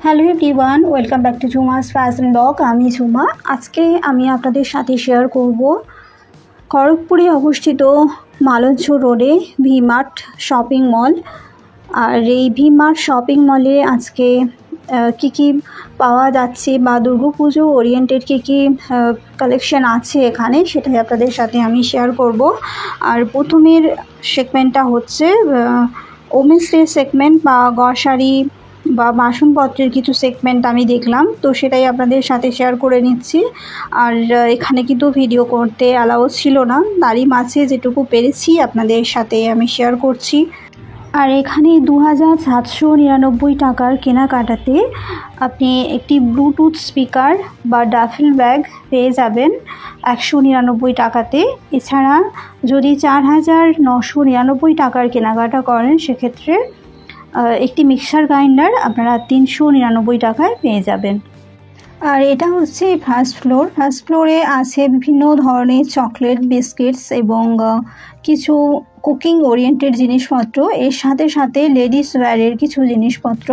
Hello everyone, welcome back to Jhuma's fashion blog. আমি ঝুমা। আজকে আমি আপনাদের সাথে শেয়ার করব খড়গপুরে অবস্থিত মালঞ্চ রোডে ভি-মার্ট শপিং মল। আর এই ভি-মার্ট শপিং মলে আজকে কী কী পাওয়া যাচ্ছে বা দুর্গাপুজো ওরিয়েন্টেড কী কী কালেকশন আছে এখানে, সেটাই আপনাদের সাথে আমি শেয়ার করব। আর প্রথমের সেগমেন্টটা হচ্ছে ওমেন্স ডে সেগমেন্ট বা গ্রসারি বা বাসনপত্রের কিছু সেগমেন্ট আমি দেখলাম, তো সেটাই আপনাদের সাথে শেয়ার করে নিচ্ছি। আর এখানে কিন্তু ভিডিও করতে অ্যালাউ ছিল না, তারই মাঝে যেটুকু পেরেছি আপনাদের সাথে আমি শেয়ার করছি। আর এখানে 2799 টাকার কেনাকাটাতে আপনি একটি ব্লুটুথ স্পিকার বা ডাফেল ব্যাগ পেয়ে যাবেন 199 টাকাতে। এছাড়া যদি 4999 টাকার কেনাকাটা করেন, সেক্ষেত্রে একটি মিক্সার গ্রাইন্ডার আপনারা 399 টাকায় পেয়ে যাবেন। আর এটা হচ্ছে ফার্স্ট ফ্লোর। ফার্স্ট ফ্লোরে আছে বিভিন্ন ধরনের চকলেট, বিস্কিটস এবং কিছু কুকিং ওরিয়েন্টেড জিনিসপত্র, এর সাথে সাথে লেডিস ওয়্যারের কিছু জিনিসপত্র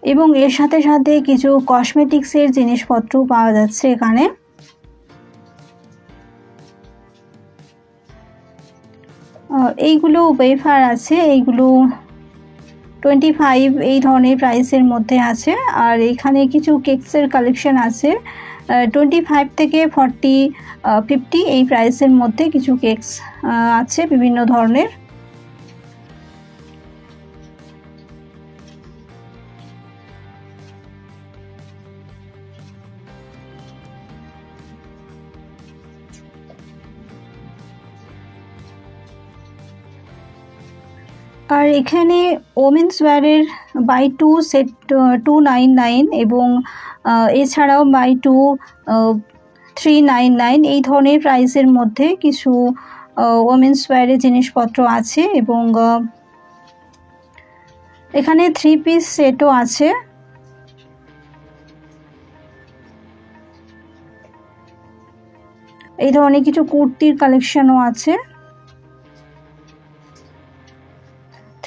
এবং এর সাথে সাথে কিছু কসমেটিক্সের জিনিসপত্র পাওয়া যাচ্ছে এখানে। এইগুলো ওয়েফার আছে, এইগুলো 25 এই ধরনের প্রাইসের মধ্যে আছে। আর এখানে কিছু কেকসের কালেকশন আছে 25 থেকে 40, 50 এই প্রাইসের মধ্যে কিছু কেকস আছে বিভিন্ন ধরনের। আর এখানে ওমেন্স ওয়্যারের বাই 2 সেট 299 এবং এছাড়াও বাই 2 399 এই ধরনের প্রাইসের মধ্যে কিছু ওমেন্স ওয়্যারের জিনিসপত্র আছে। এবং এখানে 3 পিস সেটও আছে। এই ধরনের কিছু কুর্তির কালেকশনও আছে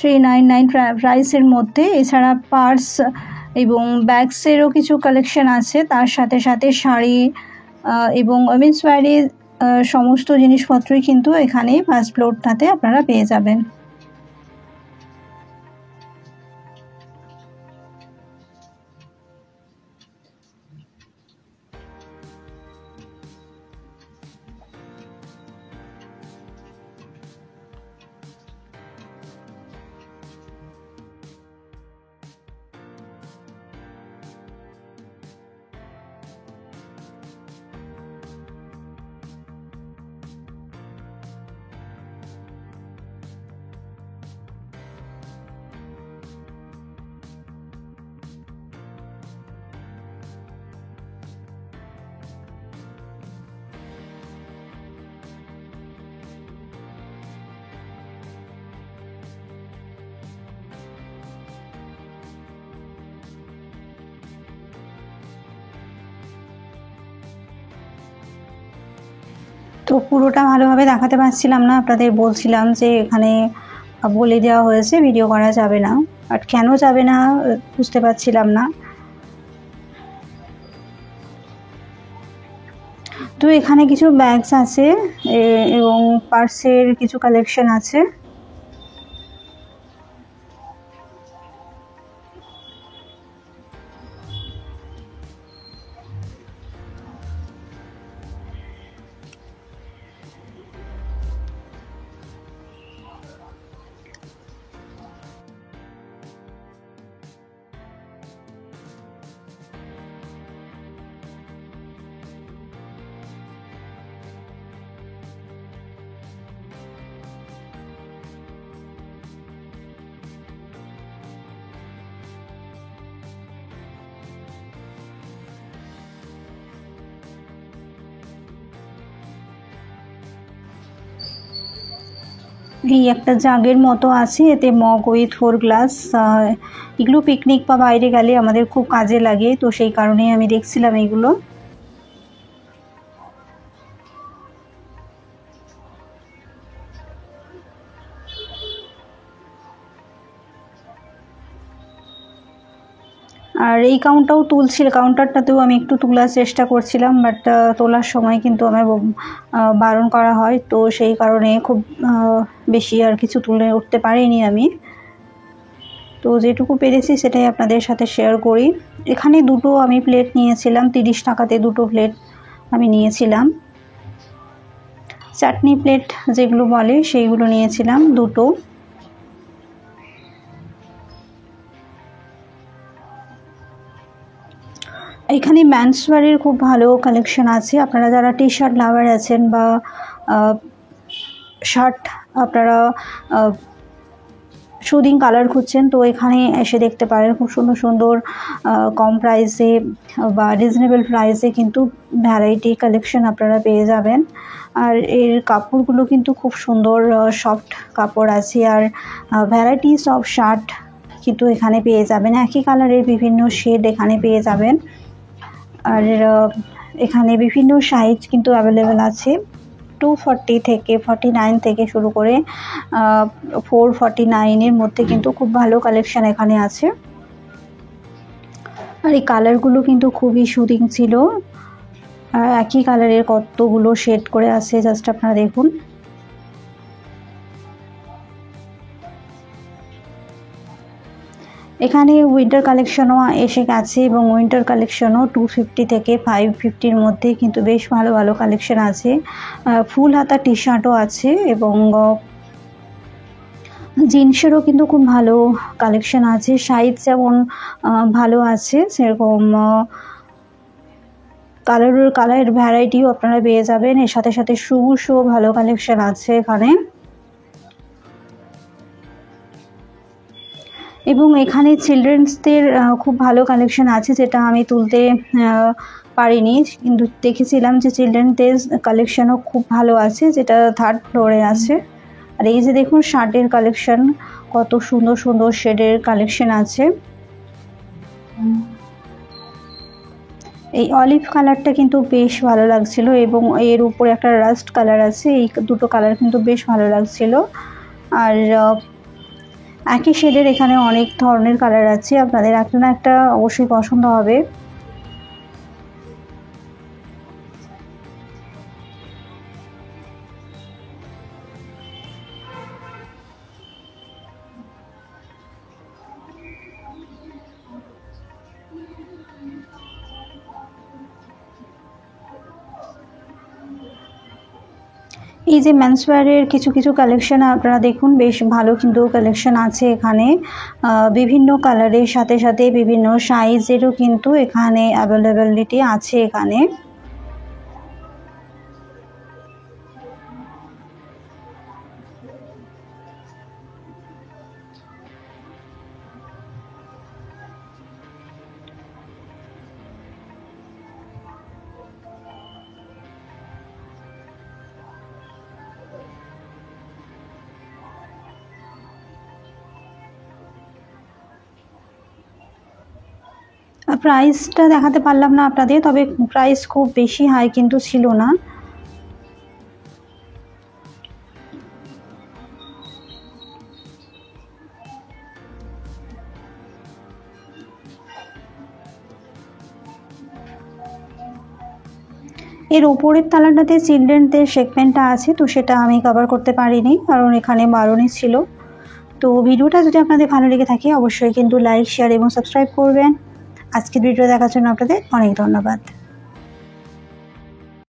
399 প্রাইসের মধ্যে। এছাড়া পার্স এবং ব্যাগসেরও কিছু কালেকশন আছে, তার সাথে সাথে শাড়ি এবং ওমেন্স ওয়্যারের সমস্ত জিনিসপত্রই কিন্তু এখানে ফার্স্ট ফ্লোরটাতে আপনারা পেয়ে যাবেন। তো পুরোটা ভালোভাবে দেখাতে পারছিলাম না, আপনাদের বলছিলাম যে এখানে বলে দেওয়া হয়েছে ভিডিও করা যাবে না, বাট কেন যাবে না বুঝতে পারছিলাম না। তো এখানে কিছু ব্যাগস আছে এবং পার্সের কিছু কালেকশন আছে। এই একটা জাগের মতো আছে, এতে মগ উইথ 4 গ্লাস। এগুলো পিকনিক বা বাইরে গেলে আমাদের খুব কাজে লাগে, তো সেই কারণেই আমি দেখছিলাম এইগুলো। আর এই কাউন্টারটাতেও আমি একটু তোলার চেষ্টা করছিলাম, বাট তোলার সময় কিন্তু আমার বারণ করা হয়, তো সেই কারণে খুব বেশি আর কিছু তুলে উঠতে পারিনি আমি। তো যেটুকু পেরেছি সেটাই আপনাদের সাথে শেয়ার করি। এখানে দুটো আমি প্লেট নিয়েছিলাম, 30 টাকাতে দুটো প্লেট আমি নিয়েছিলাম। চাটনি প্লেট যেগুলো বলে সেইগুলো নিয়েছিলাম দুটো। এখানে মেন্সওয়্যারের খুব ভালো কালেকশন আছে। আপনারা যারা টি শার্ট লাভার আছেন বা শার্ট আপনারা শুদিং কালার খুঁজছেন, তো এখানে এসে দেখতে পারেন। খুব সুন্দর সুন্দর কম প্রাইসে বা রিজনেবল প্রাইসে কিন্তু ভ্যারাইটি কালেকশন আপনারা পেয়ে যাবেন। আর এর কাপড়গুলো কিন্তু খুব সুন্দর সফট কাপড় আছে, আর ভ্যারাইটিস অফ শার্ট কিন্তু এখানে পেয়ে যাবেন। একই কালারের বিভিন্ন শেড এখানে পেয়ে যাবেন। আর এখানে বিভিন্ন সাইজ কিন্তু অ্যাভেলেবেল আছে। 240 থেকে 49 থেকে শুরু করে 449 মধ্যে কিন্তু খুব ভালো কালেকশন এখানে আছে। আর এই কালারগুলো কিন্তু খুবই সুদিং ছিল। একই কালারের কতগুলো শেড করে আছে, জাস্ট আপনারা দেখুন। এখানে উইন্টার কালেকশনও এসে গেছে, এবং উইন্টার কালেকশনও 250 থেকে 550 মধ্যে কিন্তু বেশ ভালো ভালো কালেকশন আছে। ফুল হাতা টি শার্টও আছে, এবং জিন্সেরও কিন্তু খুব ভালো কালেকশন আছে। সাইজ যেমন ভালো আছে, সেরকম কালারের ভ্যারাইটিও আপনারা পেয়ে যাবেন। এর সাথে সাথে শুজও ভালো কালেকশন আছে এখানে। এবং এখানে চিলড্রেন্সদের খুব ভালো কালেকশন আছে, যেটা আমি তুলতে পারিনি, কিন্তু দেখেছিলাম যে চিলড্রেনদের কালেকশনও খুব ভালো আছে, যেটা 3rd ফ্লোরে আছে। আর এই যে দেখুন শার্টের কালেকশন, কত সুন্দর সুন্দর শেডের কালেকশন আছে। এই অলিভ কালারটা কিন্তু বেশ ভালো লাগছিল, এবং এর উপরে একটা রাস্ট কালার আছে। এই দুটো কালার কিন্তু বেশ ভালো লাগছিল। আর একই শেডের এখানে অনেক ধরনের কালার আছে, আপনাদের একটা না একটা অবশ্যই পছন্দ হবে। এই যে মেন্সওয়্যারের কিছু কিছু কালেকশন আপনারা দেখুন, বেশ ভালো কিন্তু কালেকশন আছে এখানে। বিভিন্ন কালারের সাথে সাথে বিভিন্ন সাইজেরও কিন্তু এখানে অ্যাভেলেবিলিটি আছে এখানে। প্রাইসটা দেখাতে পারলাম না আপনাদের, তবে প্রাইস খুব বেশি হাই কিন্তু ছিল না। এর ওপরের তালাটাতে চিলড্রেনদের সেগমেন্টটা আছে, তো সেটা আমি কভার করতে পারিনি, কারণ এখানে বারণই ছিল। তো ভিডিওটা যদি আপনাদের ভালো লেগে থাকে অবশ্যই কিন্তু লাইক, শেয়ার এবং সাবস্ক্রাইব করবেন। আজকের ভিডিও দেখার জন্য আপনাদের অনেক ধন্যবাদ।